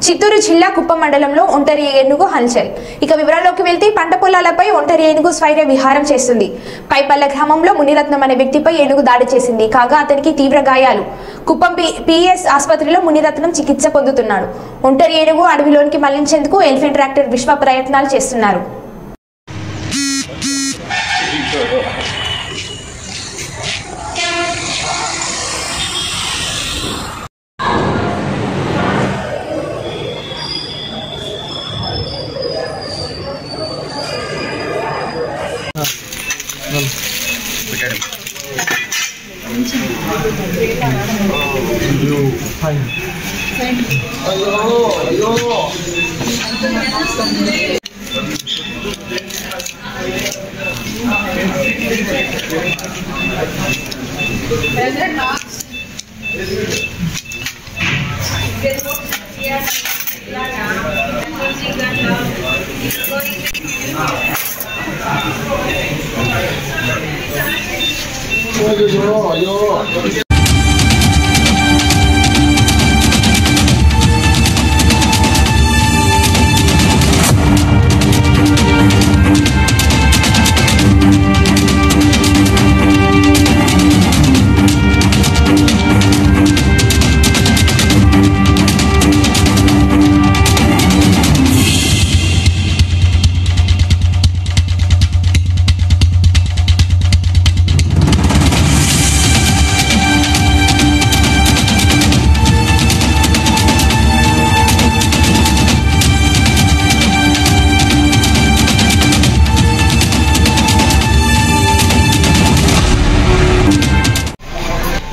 చిత్తూరు జిల్లా కుప్పం మండలంలో ఒంటరి ఏనుగు హల్చల్. ఇక వివరాల్లోకి వెళ్తే పంట పొలాలపై ఒంటరి ఏనుగు స్వైర విహారం చేస్తుంది. పైపల్ల గ్రామంలో మునిరత్నం అనే వ్యక్తిపై ఏనుగు దాడి చేసింది. కాగా అతనికి తీవ్ర గాయాలు. కుప్పం పిఎస్ ఆసుపత్రిలో మునిరత్నం చికిత్స పొందుతున్నాడు. ఒంటరి ఏనుగు అడవిలోనికి మళ్లించేందుకు ఎలిఫెంట్ ట్రాక్టర్ విశ్వ ప్రయత్నాలు చేస్తున్నారు.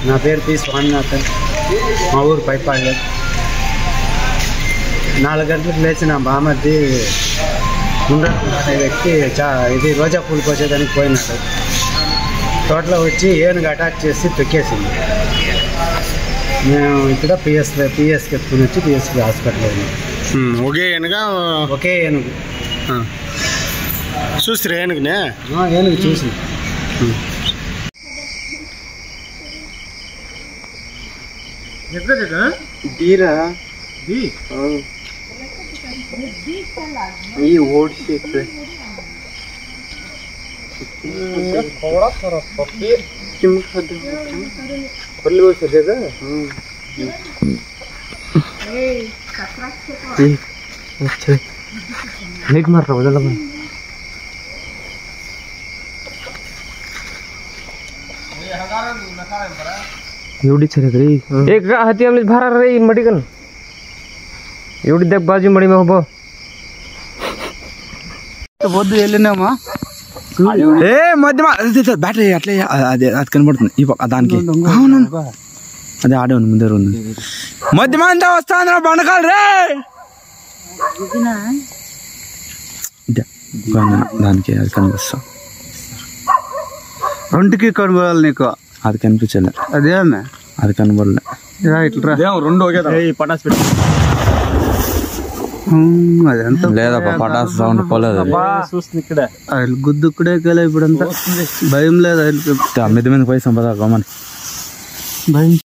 నా పేరు పి స్వామినాథన్. మా ఊరు పైపాళ్ళ. 4 గంటలకు లేచి నా బామర్ది అనే వ్యక్తి ఇది రోజా పూలు కోసేదానికి పోయినాడు. తోటలో వచ్చి ఏనుగు అటాక్ చేసి తొక్కేసింది. మేము ఇక్కడ పిఎస్కి ఎత్తుకుని వచ్చి పిఎస్కి హాస్పిటల్ వెళ్ళాం. ఒకే ఏనుగు చూస్తారా? ఏనుగునే ఏనుగు చూసి दीरा ये वोट से थोड़ा थोड़ा पपीर किम खाते बल्ले वो सजेगा अच्छा निक मार रहा बदला मैं एवढी छे एक हाती आमले भारा रे मडिकन एवढी देख बाजू मडी में होबो तो వద్దు వెళ్ళినామా. ఏ మధ్య బ్యాటరీ అట్లే అది కనబడుతుంది ఈ దానికి. అవును అదే ఆడే ఉంది ముందర ఉంది. మధ్య అంతా వస్తాను బండకాలు రే దానికి అది కనిపిస్తా. రెండుకి కనబడాలి నీకు. అది కనిపించలే. అదేమే అది కనబడలే. ఇట్లా రెండు పటాస్ పెట్టి అదంతా లేదప్ప. పటాస్ సౌండ్ పోలేదు. చూస్తుంది ఇక్కడ గుద్దుకుడే కదా. ఇప్పుడంతా భయం లేదు. మిద్ది మీద పోయి సంపద గమని భయం.